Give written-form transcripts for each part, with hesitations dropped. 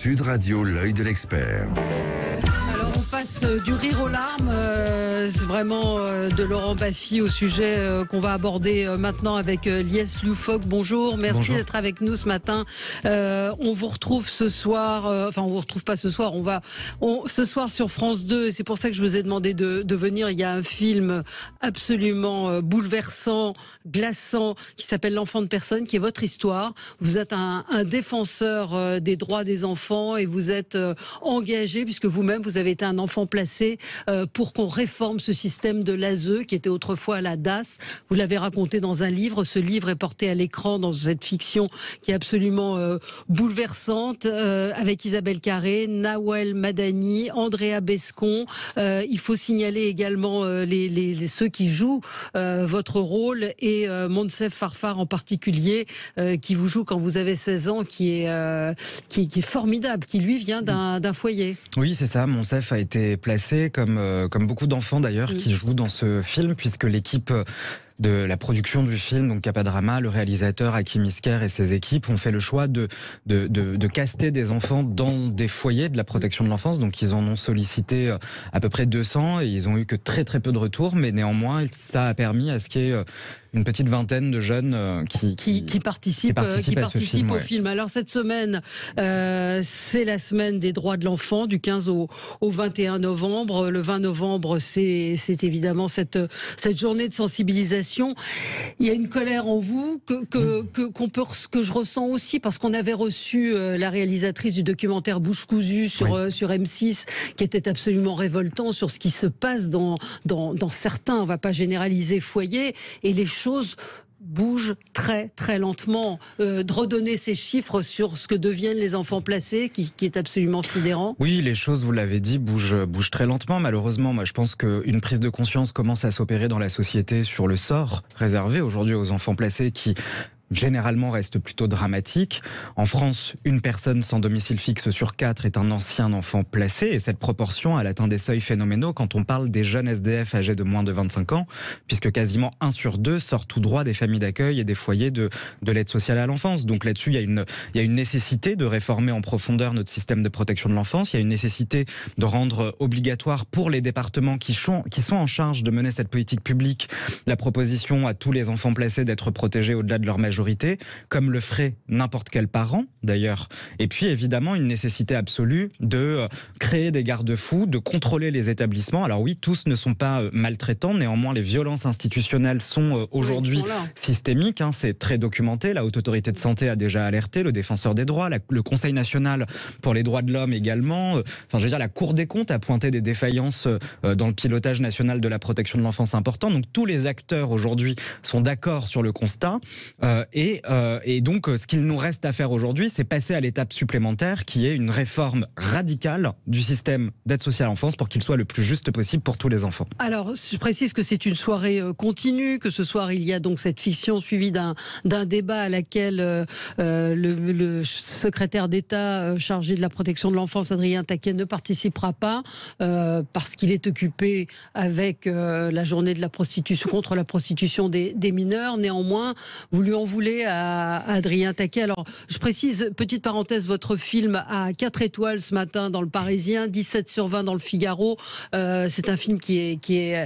Sud Radio, l'œil de l'expert. Alors on passe du rire aux larmes, c'est vraiment de Laurent Baffy au sujet qu'on va aborder maintenant avec Lies Loufoque. Bonjour, merci d'être avec nous ce matin. On vous retrouve ce soir, on vous retrouve pas ce soir, ce soir sur France 2, et c'est pour ça que je vous ai demandé de venir. Il y a un film absolument bouleversant, glaçant, qui s'appelle L'enfant de personne, qui est votre histoire. Vous êtes un défenseur des droits des enfants et vous êtes engagé, puisque vous-même vous avez été un enfant placé, pour qu'on réforme ce système de l'ASE qui était autrefois la DAS. Vous l'avez raconté dans un livre. Ce livre est porté à l'écran dans cette fiction qui est absolument bouleversante, avec Isabelle Carré, Nawel Madani, Andrea Bescon. Il faut signaler également ceux qui jouent votre rôle, et Monsef Farfar en particulier, qui vous joue quand vous avez 16 ans, qui est formidable, qui lui vient d'un foyer. Oui, c'est ça. Monsef a été placé comme beaucoup d'enfants d'ailleurs qui jouent dans ce film, puisque l'équipe de la production du film, donc Capadrama, le réalisateur Hakim Isker et ses équipes ont fait le choix de caster des enfants dans des foyers de la protection de l'enfance. Donc ils en ont sollicité à peu près 200 et ils ont eu que très très peu de retours, mais néanmoins ça a permis à ce qu'il y ait une petite vingtaine de jeunes qui participent au film. Alors cette semaine, c'est la semaine des droits de l'enfant, du 15 au 21 novembre. Le 20 novembre, c'est évidemment cette journée de sensibilisation. Il y a une colère en vous que je ressens aussi, parce qu'on avait reçu la réalisatrice du documentaire Bouche cousue sur M6, qui était absolument révoltant sur ce qui se passe dans certains, on ne va pas généraliser, foyers, et les choses bougent très très lentement. De redonner ces chiffres sur ce que deviennent les enfants placés, qui est absolument sidérant. Oui, les choses, vous l'avez dit, bougent très lentement. Malheureusement, moi je pense qu'une prise de conscience commence à s'opérer dans la société sur le sort réservé aujourd'hui aux enfants placés, qui généralement reste plutôt dramatique. En France, une personne sans domicile fixe sur 4 est un ancien enfant placé, et cette proportion, elle atteint des seuils phénoménaux quand on parle des jeunes SDF âgés de moins de 25 ans, puisque quasiment 1 sur 2 sort tout droit des familles d'accueil et des foyers de l'aide sociale à l'enfance. Donc là-dessus, il y a une nécessité de réformer en profondeur notre système de protection de l'enfance. Il y a une nécessité de rendre obligatoire pour les départements qui sont en charge de mener cette politique publique la proposition à tous les enfants placés d'être protégés au-delà de leur majorité, comme le ferait n'importe quel parent d'ailleurs. Et puis évidemment une nécessité absolue de créer des garde-fous, de contrôler les établissements. Alors oui, tous ne sont pas maltraitants, néanmoins les violences institutionnelles sont aujourd'hui systémiques, c'est très documenté. La Haute Autorité de Santé a déjà alerté, le Défenseur des droits, le Conseil national pour les droits de l'homme également. La Cour des comptes a pointé des défaillances dans le pilotage national de la protection de l'enfance important. Donc tous les acteurs aujourd'hui sont d'accord sur le constat. Et donc, ce qu'il nous reste à faire aujourd'hui, c'est passer à l'étape supplémentaire, qui est une réforme radicale du système d'aide sociale à l'enfance pour qu'il soit le plus juste possible pour tous les enfants. Alors, je précise que c'est une soirée continue, que ce soir, il y a donc cette fiction suivie d'un débat à laquelle le secrétaire d'État chargé de la protection de l'enfance, Adrien Taquet, ne participera pas, parce qu'il est occupé avec la journée de la prostitution, contre la prostitution des mineurs. Néanmoins, vous lui en voulez à Adrien Taquet. Alors, je précise, petite parenthèse, votre film a 4 étoiles ce matin dans Le Parisien, 17 sur 20 dans Le Figaro. C'est un film qui est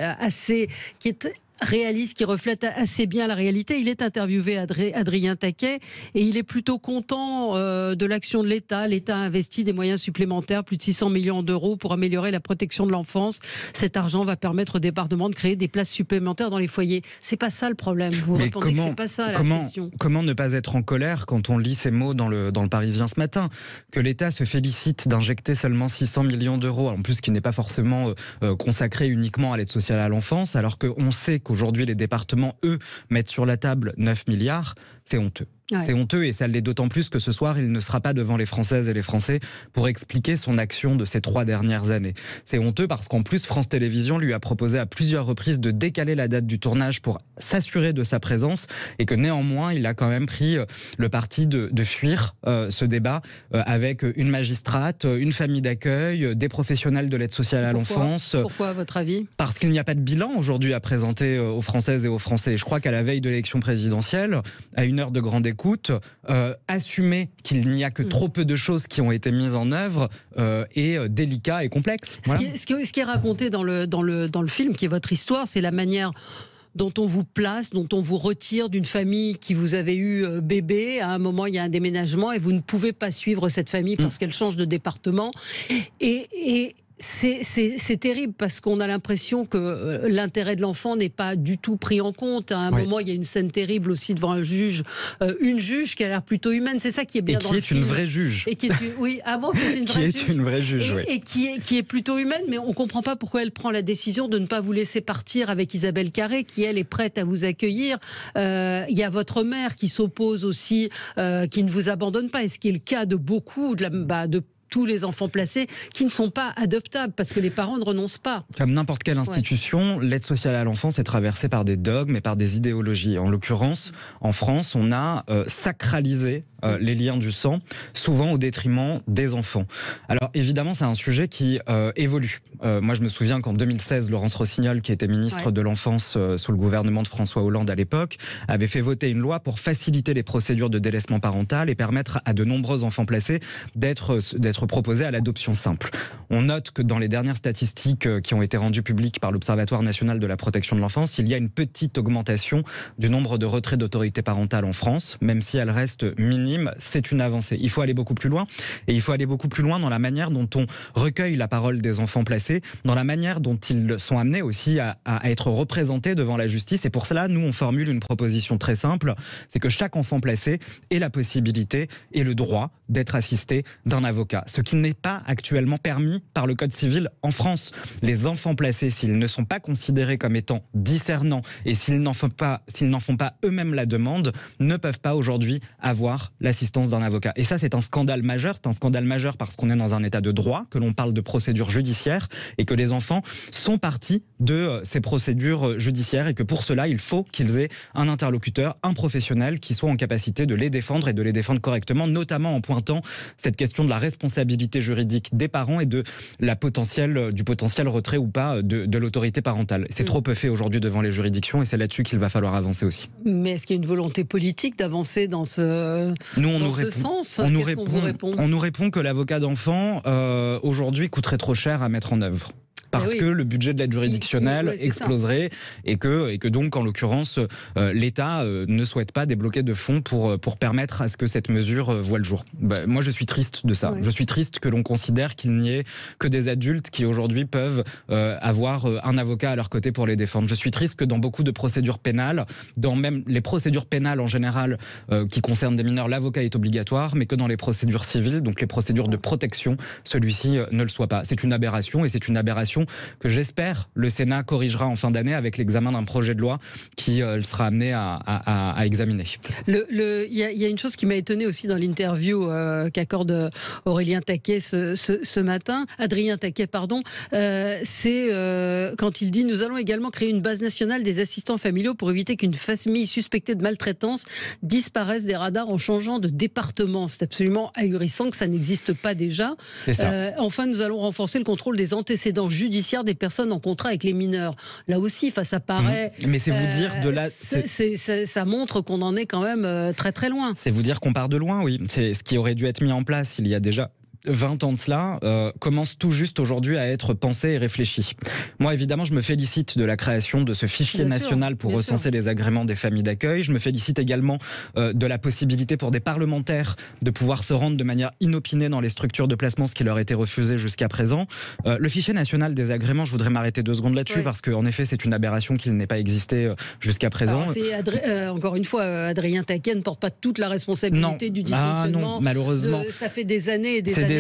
réaliste, qui reflète assez bien la réalité. Il est interviewé, Adrien Taquet, et il est plutôt content de l'action de l'État. L'État a investi des moyens supplémentaires, plus de 600 millions d'euros pour améliorer la protection de l'enfance. Cet argent va permettre au département de créer des places supplémentaires dans les foyers. C'est pas ça le problème. Vous répondez que c'est pas ça la question. Comment ne pas être en colère quand on lit ces mots dans le Parisien ce matin? Que l'État se félicite d'injecter seulement 600 millions d'euros, en plus qui n'est pas forcément consacré uniquement à l'aide sociale à l'enfance, alors qu'on sait qu'aujourd'hui les départements, eux, mettent sur la table 9 milliards, c'est honteux. Ouais. C'est honteux, et ça l'est d'autant plus que ce soir, il ne sera pas devant les Françaises et les Français pour expliquer son action de ces 3 dernières années. C'est honteux parce qu'en plus, France Télévisions lui a proposé à plusieurs reprises de décaler la date du tournage pour s'assurer de sa présence, et que néanmoins, il a quand même pris le parti de fuir ce débat avec une magistrate, une famille d'accueil, des professionnels de l'aide sociale à l'enfance. Pourquoi, à votre avis? Parce qu'il n'y a pas de bilan aujourd'hui à présenter aux Françaises et aux Français. Je crois qu'à la veille de l'élection présidentielle, à une heure de grande écoute, écoute, assumer qu'il n'y a que trop peu de choses qui ont été mises en œuvre est délicat et complexe. Voilà. Ce qui est raconté dans le film, qui est votre histoire, c'est la manière dont on vous place, dont on vous retire d'une famille qui vous avait eu bébé. À un moment, il y a un déménagement et vous ne pouvez pas suivre cette famille parce qu'elle change de département. Et c'est terrible parce qu'on a l'impression que l'intérêt de l'enfant n'est pas du tout pris en compte. À un moment, il y a une scène terrible aussi devant un juge, une juge qui a l'air plutôt humaine. C'est ça qui est bien dans le film. Et qui est une vraie juge. Et qui est une vraie juge. Et qui est plutôt humaine, mais on ne comprend pas pourquoi elle prend la décision de ne pas vous laisser partir avec Isabelle Carré, qui elle est prête à vous accueillir. Il y a votre mère qui s'oppose aussi, qui ne vous abandonne pas. Et ce qui est le cas de beaucoup de tous les enfants placés qui ne sont pas adoptables parce que les parents ne renoncent pas. Comme n'importe quelle institution, l'aide sociale à l'enfance est traversée par des dogmes et par des idéologies. En l'occurrence, en France, on a sacralisé les liens du sang, souvent au détriment des enfants. Alors évidemment, c'est un sujet qui évolue. Moi, je me souviens qu'en 2016, Laurence Rossignol, qui était ministre de l'Enfance sous le gouvernement de François Hollande à l'époque, avait fait voter une loi pour faciliter les procédures de délaissement parental et permettre à de nombreux enfants placés d'être proposés à l'adoption simple. On note que dans les dernières statistiques qui ont été rendues publiques par l'Observatoire national de la protection de l'enfance, il y a une petite augmentation du nombre de retraits d'autorité parentale en France, même si elle reste minime, c'est une avancée. Il faut aller beaucoup plus loin, et il faut aller beaucoup plus loin dans la manière dont on recueille la parole des enfants placés, dans la manière dont ils sont amenés aussi à être représentés devant la justice. Et pour cela, nous, on formule une proposition très simple, c'est que chaque enfant placé ait la possibilité et le droit d'être assisté d'un avocat. Ce qui n'est pas actuellement permis par le Code civil en France. Les enfants placés, s'ils ne sont pas considérés comme étant discernants et s'ils n'en font pas eux-mêmes la demande, ne peuvent pas aujourd'hui avoir l'assistance d'un avocat. Et ça, c'est un scandale majeur. C'est un scandale majeur parce qu'on est dans un état de droit, que l'on parle de procédures judiciaires et que les enfants sont partis de ces procédures judiciaires et que pour cela, il faut qu'ils aient un interlocuteur, un professionnel qui soit en capacité de les défendre et de les défendre correctement, notamment en pointant cette question de la responsabilité juridique des parents et du potentiel retrait ou pas de l'autorité parentale. C'est trop peu fait aujourd'hui devant les juridictions et c'est là-dessus qu'il va falloir avancer aussi. Mais est-ce qu'il y a une volonté politique d'avancer dans ce sens ? On nous répond que l'avocat d'enfant aujourd'hui coûterait trop cher à mettre en œuvre. Parce que le budget de l'aide juridictionnelle exploserait et que donc, en l'occurrence, l'État ne souhaite pas débloquer de fonds pour permettre à ce que cette mesure voie le jour. Moi, je suis triste de ça. Je suis triste que l'on considère qu'il n'y ait que des adultes qui, aujourd'hui, peuvent avoir un avocat à leur côté pour les défendre. Je suis triste que dans beaucoup de procédures pénales, dans même les procédures pénales en général qui concernent des mineurs, l'avocat est obligatoire, mais que dans les procédures civiles, donc les procédures de protection, celui-ci ne le soit pas. C'est une aberration et c'est une aberration que j'espère le Sénat corrigera en fin d'année avec l'examen d'un projet de loi qui sera amené à examiner. Il y a une chose qui m'a étonné aussi dans l'interview qu'accorde Aurélien Taquet ce matin, Adrien Taquet, pardon, c'est quand il dit « Nous allons également créer une base nationale des assistants familiaux pour éviter qu'une famille suspectée de maltraitance disparaisse des radars en changeant de département. » C'est absolument ahurissant que ça n'existe pas déjà. Enfin, nous allons renforcer le contrôle des antécédents judiciaire des personnes en contrat avec les mineurs. Là aussi, ça paraît... Mais c'est vous dire de là... Ça montre qu'on en est quand même très très loin. C'est vous dire qu'on part de loin, oui. C'est ce qui aurait dû être mis en place il y a déjà 20 ans de cela, commence tout juste aujourd'hui à être pensé et réfléchi. Moi, évidemment, je me félicite de la création de ce fichier national pour recenser les agréments des familles d'accueil. Je me félicite également de la possibilité pour des parlementaires de pouvoir se rendre de manière inopinée dans les structures de placement, ce qui leur était refusé jusqu'à présent. Le fichier national des agréments, je voudrais m'arrêter 2 secondes là-dessus parce qu'en effet, c'est une aberration qu'il n'ait pas existé jusqu'à présent. Alors, encore une fois, Adrien Taquet ne porte pas toute la responsabilité du dysfonctionnement. Non, malheureusement. Ça fait des années et des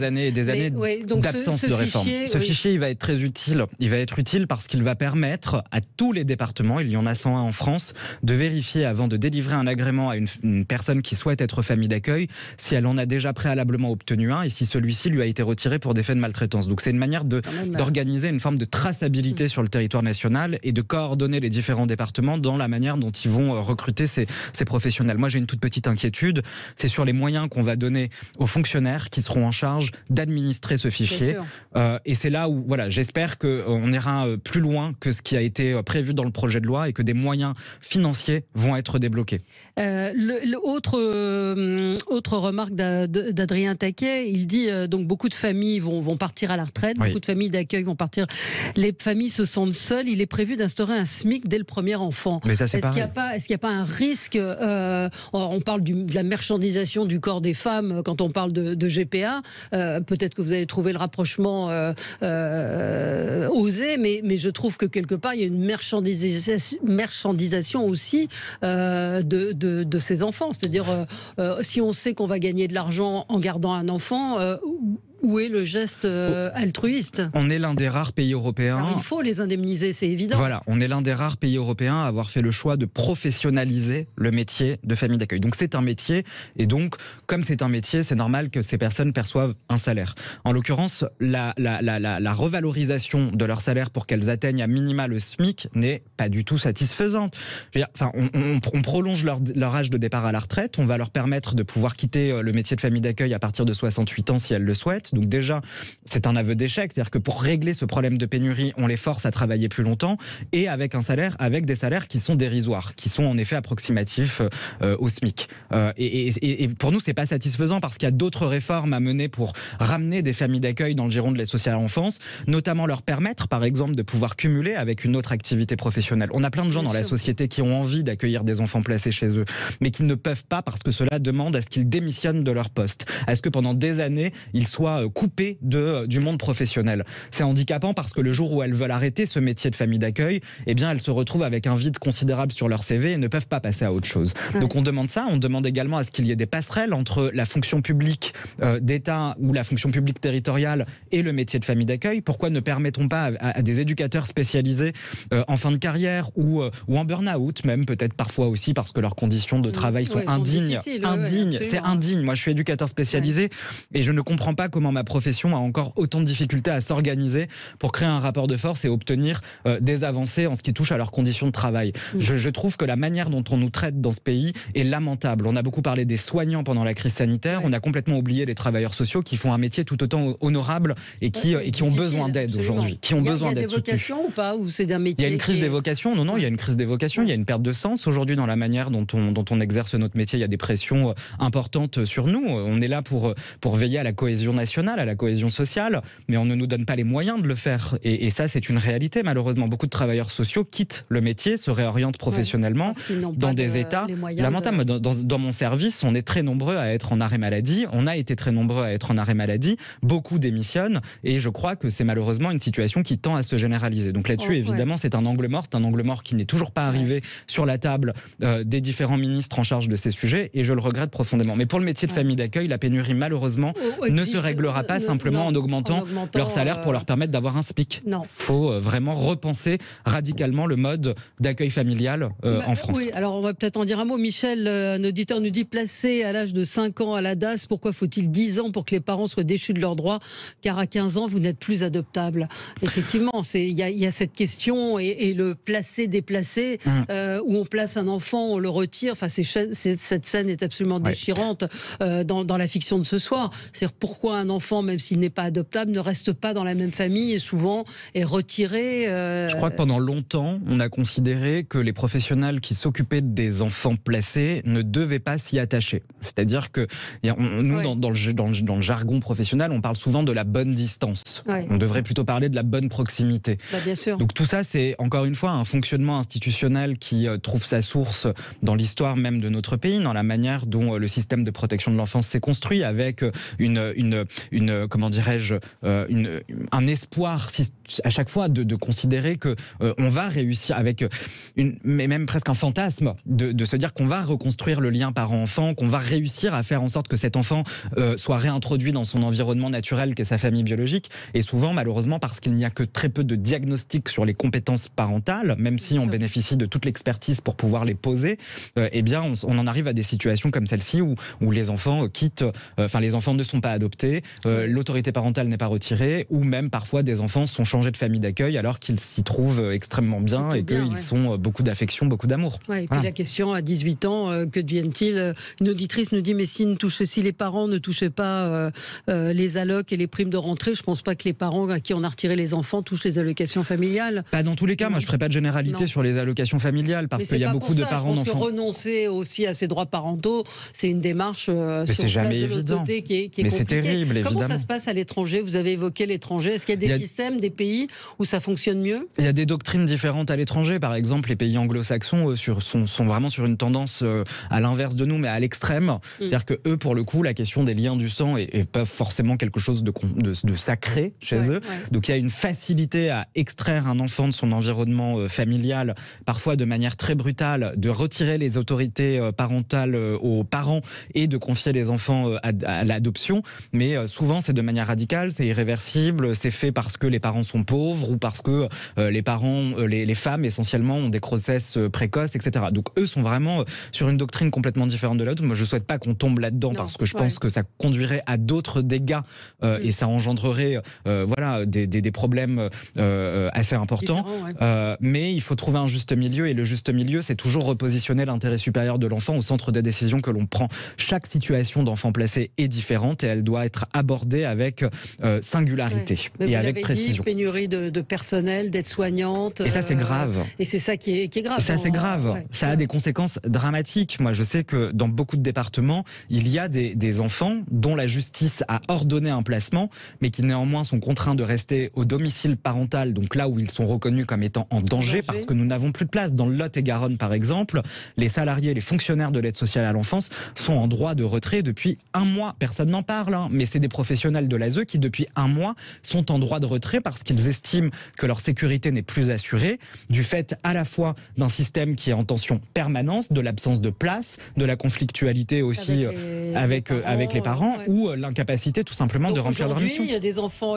années d'absence de réforme. Ce fichier, il va être très utile. Il va être utile parce qu'il va permettre à tous les départements, il y en a 101 en France, de vérifier avant de délivrer un agrément à une personne qui souhaite être famille d'accueil, si elle en a déjà préalablement obtenu un et si celui-ci lui a été retiré pour des faits de maltraitance. Donc c'est une manière d'organiser une forme de traçabilité sur le territoire national et de coordonner les différents départements dans la manière dont ils vont recruter ces professionnels. Moi, j'ai une toute petite inquiétude, c'est sur les moyens qu'on va donner aux fonctionnaires fonctionnaires qui seront en charge d'administrer ce fichier. Et c'est là où, voilà, j'espère qu'on ira plus loin que ce qui a été prévu dans le projet de loi et que des moyens financiers vont être débloqués. Autre remarque d'Adrien Taquet, il dit donc beaucoup de familles vont partir à la retraite, beaucoup de familles d'accueil vont partir. Les familles se sentent seules. Il est prévu d'instaurer un SMIC dès le premier enfant. Mais ça, est-ce qu'il n'y a pas un risque on parle de la marchandisation du corps des femmes quand on parle de GPA. Peut-être que vous allez trouver le rapprochement osé, mais je trouve que quelque part il y a une marchandisation aussi de ces enfants. C'est-à-dire, si on sait qu'on va gagner de l'argent en gardant un enfant, où est le geste altruiste ? On est l'un des rares pays européens... Alors, il faut les indemniser, c'est évident. Voilà, on est l'un des rares pays européens à avoir fait le choix de professionnaliser le métier de famille d'accueil. Donc c'est un métier, et donc comme c'est un métier, c'est normal que ces personnes perçoivent un salaire. En l'occurrence, la revalorisation de leur salaire pour qu'elles atteignent à minima le SMIC n'est pas du tout satisfaisante. On prolonge leur âge de départ à la retraite, on va leur permettre de pouvoir quitter le métier de famille d'accueil à partir de 68 ans si elles le souhaitent. Donc déjà, c'est un aveu d'échec, c'est-à-dire que pour régler ce problème de pénurie, on les force à travailler plus longtemps et avec des salaires qui sont dérisoires, qui sont en effet approximatifs au SMIC. Et pour nous, c'est pas satisfaisant parce qu'il y a d'autres réformes à mener pour ramener des familles d'accueil dans le giron de l'aide sociale à l'enfance, notamment leur permettre, par exemple, de pouvoir cumuler avec une autre activité professionnelle. On a plein de gens dans la société qui ont envie d'accueillir des enfants placés chez eux, mais qui ne peuvent pas parce que cela demande à ce qu'ils démissionnent de leur poste, à ce que pendant des années, ils soient coupées du monde professionnel. C'est handicapant parce que le jour où elles veulent arrêter ce métier de famille d'accueil, eh bien elles se retrouvent avec un vide considérable sur leur CV et ne peuvent pas passer à autre chose. Donc on demande ça, on demande également à ce qu'il y ait des passerelles entre la fonction publique d'État ou la fonction publique territoriale et le métier de famille d'accueil. Pourquoi ne permettons pas à des éducateurs spécialisés en fin de carrière ou en burn-out même, peut-être parfois aussi parce que leurs conditions de travail sont indignes. C'est indigne. Moi je suis éducateur spécialisé et je ne comprends pas comment ma profession a encore autant de difficultés à s'organiser pour créer un rapport de force et obtenir des avancées en ce qui touche à leurs conditions de travail. Je trouve que la manière dont on nous traite dans ce pays est lamentable. On a beaucoup parlé des soignants pendant la crise sanitaire, on a complètement oublié les travailleurs sociaux qui font un métier tout autant honorable et qui ont besoin d'aide aujourd'hui. Qui ont besoin d'être soutenus. Il y a des vocations ou pas, ou c'est d'un métier? Il y a une crise des vocations. Non, il y a une crise des vocations. Il y a une perte de sens aujourd'hui dans la manière dont on exerce notre métier. Il y a des pressions importantes sur nous. On est là pour veiller à la cohésion nationale, à la cohésion sociale, mais on ne nous donne pas les moyens de le faire. Et ça, c'est une réalité. Malheureusement, beaucoup de travailleurs sociaux quittent le métier, se réorientent professionnellement dans des états lamentables. Dans mon service, on est très nombreux à être en arrêt maladie. On a été très nombreux à être en arrêt maladie. Beaucoup démissionnent et je crois que c'est malheureusement une situation qui tend à se généraliser. Donc là-dessus, évidemment, c'est un angle mort. C'est un angle mort qui n'est toujours pas arrivé sur la table des différents ministres en charge de ces sujets et je le regrette profondément. Mais pour le métier de famille d'accueil, la pénurie, malheureusement, ne se réglera pas simplement en augmentant leur salaire pour leur permettre d'avoir un SMIC. Il faut vraiment repenser radicalement le mode d'accueil familial en France. Oui, alors on va peut-être en dire un mot. Michel, un auditeur nous dit, placé à l'âge de 5 ans à la DAS, pourquoi faut-il 10 ans pour que les parents soient déchus de leurs droits, car à 15 ans, vous n'êtes plus adoptable? Effectivement, il y a cette question et le placé-déplacé, où on place un enfant, on le retire. Enfin, cette scène est absolument déchirante dans la fiction de ce soir. C'est-à-dire pourquoi un enfant, même s'il n'est pas adoptable, ne reste pas dans la même famille et souvent est retiré. Je crois que pendant longtemps, on a considéré que les professionnels qui s'occupaient des enfants placés ne devaient pas s'y attacher. C'est-à-dire que nous, dans le jargon professionnel, on parle souvent de la bonne distance. On devrait plutôt parler de la bonne proximité. Bien sûr. Donc tout ça, c'est encore une fois un fonctionnement institutionnel qui trouve sa source dans l'histoire même de notre pays, dans la manière dont le système de protection de l'enfance s'est construit, avec comment dirais-je, un espoir à chaque fois de considérer que on va réussir, avec mais même presque un fantasme de se dire qu'on va reconstruire le lien parent-enfant, qu'on va réussir à faire en sorte que cet enfant soit réintroduit dans son environnement naturel qu'est sa famille biologique. Et souvent, malheureusement, parce qu'il n'y a que très peu de diagnostics sur les compétences parentales, même si on bénéficie de toute l'expertise pour pouvoir les poser, eh bien on en arrive à des situations comme celle-ci où les enfants les enfants ne sont pas adoptés, l'autorité parentale n'est pas retirée, ou même parfois des enfants sont changer de famille d'accueil alors qu'ils s'y trouvent extrêmement bien et qu'ils ont beaucoup d'affection, beaucoup d'amour. Ouais, et puis la question, à 18 ans, que deviennent-ils? Une auditrice nous dit, mais si les parents ne touchaient pas les allocs et les primes de rentrée, je ne pense pas que les parents à qui on a retiré les enfants touchent les allocations familiales. Pas dans tous les cas, moi je ne ferai pas de généralité sur les allocations familiales, parce qu'il y a beaucoup de parents d'enfants. Je pense que renoncer aussi à ces droits parentaux, c'est une démarche c'est jamais évident. Qui est mais c'est terrible, évidemment. Comment ça se passe à l'étranger? Vous avez évoqué l'étranger. Est-ce qu'il y a des systèmes, des pays où ça fonctionne mieux? Il y a des doctrines différentes à l'étranger. Par exemple, les pays anglo-saxons sont vraiment sur une tendance à l'inverse de nous, mais à l'extrême. C'est-à-dire que eux, pour le coup, la question des liens du sang est pas forcément quelque chose de sacré chez eux. Donc il y a une facilité à extraire un enfant de son environnement familial, parfois de manière très brutale, de retirer les autorités parentales aux parents et de confier les enfants à l'adoption. Mais souvent, c'est de manière radicale, c'est irréversible, c'est fait parce que les parents sont pauvres ou parce que les femmes, essentiellement, ont des grossesses précoces, etc. Donc eux sont vraiment sur une doctrine complètement différente de l'autre. Moi, je ne souhaite pas qu'on tombe là-dedans parce que je pense que ça conduirait à d'autres dégâts et ça engendrerait des problèmes assez importants. Mais il faut trouver un juste milieu, et le juste milieu, c'est toujours repositionner l'intérêt supérieur de l'enfant au centre des décisions que l'on prend. Chaque situation d'enfant placé est différente et elle doit être abordée avec singularité et avec précision. Pénurie de personnel, d'aides-soignantes. Et ça, c'est grave. Et c'est ça qui est grave. Et ça, c'est grave. Ça a des conséquences dramatiques. Moi, je sais que dans beaucoup de départements, il y a des enfants dont la justice a ordonné un placement, mais qui néanmoins sont contraints de rester au domicile parental, donc là où ils sont reconnus comme étant en danger, parce que nous n'avons plus de place. Dans le Lot-et-Garonne, par exemple, les salariés, les fonctionnaires de l'aide sociale à l'enfance sont en droit de retrait depuis 1 mois. Personne n'en parle, mais c'est des professionnels de l'ASE qui, depuis 1 mois, sont en droit de retrait parce qu'ils estiment que leur sécurité n'est plus assurée, du fait à la fois d'un système qui est en tension permanente, de l'absence de place, de la conflictualité aussi avec les parents ou l'incapacité tout simplement de remplir leur mission. Il y a des enfants,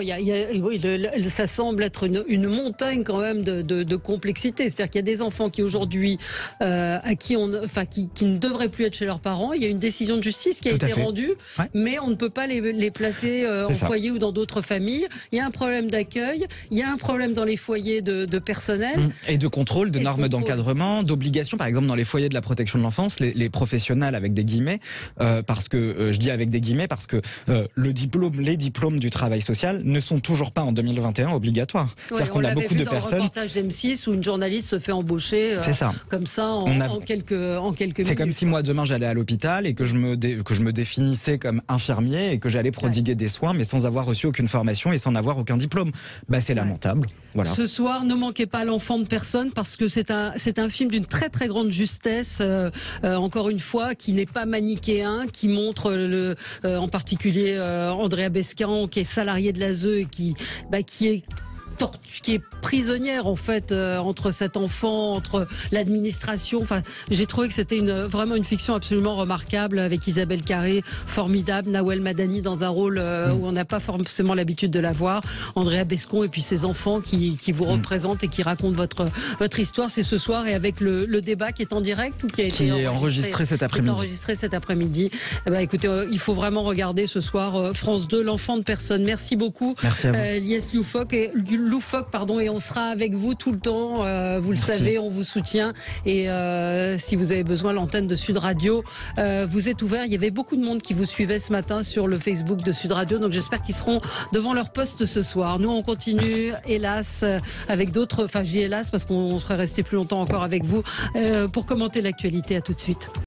ça semble être une montagne quand même de complexité. C'est-à-dire qu'il y a des enfants qui aujourd'hui, qui ne devraient plus être chez leurs parents. Il y a une décision de justice qui a été rendue, mais on ne peut pas les placer en foyer ou dans d'autres familles. Il y a un problème d'accueil, il y a un problème dans les foyers de personnel. Et de contrôle, de normes d'encadrement, d'obligations. Par exemple, dans les foyers de la protection de l'enfance, les professionnels, avec des guillemets, parce que je dis avec des guillemets, parce que les diplômes du travail social ne sont toujours pas en 2021 obligatoires. C'est-à-dire qu'on a beaucoup de personnes. Le reportage d'M6 où une journaliste se fait embaucher comme ça en quelques minutes. C'est comme si moi demain j'allais à l'hôpital et que je me définissais comme infirmier et que j'allais prodiguer des soins, mais sans avoir reçu aucune formation et sans avoir aucun diplôme. C'est lamentable. Voilà. Ce soir, ne manquez pas l'enfant de personne, parce que c'est un film d'une très très grande justesse, encore une fois, qui n'est pas manichéen, qui montre en particulier Andrea Bescan, qui est salarié de l'ASE et qui est prisonnière en fait entre cet enfant, entre l'administration. Enfin, j'ai trouvé que c'était vraiment une fiction absolument remarquable, avec Isabelle Carré, formidable, Nawel Madani dans un rôle où on n'a pas forcément l'habitude de la voir, Andrea Bescon et puis ses enfants qui vous représentent et qui racontent votre histoire. C'est ce soir, et avec le débat qui est en direct ou qui est enregistré cet après-midi. Enregistré cet après-midi. Écoutez, il faut vraiment regarder ce soir France 2, l'enfant de personne. Merci beaucoup. Merci à vous. Lies Loufoque, et on sera avec vous tout le temps. Vous le savez, on vous soutient. Et si vous avez besoin, l'antenne de Sud Radio vous est ouverte. Il y avait beaucoup de monde qui vous suivait ce matin sur le Facebook de Sud Radio. Donc j'espère qu'ils seront devant leur poste ce soir. Nous, on continue, hélas, avec d'autres. Enfin, je dis hélas parce qu'on serait resté plus longtemps encore avec vous pour commenter l'actualité. À tout de suite.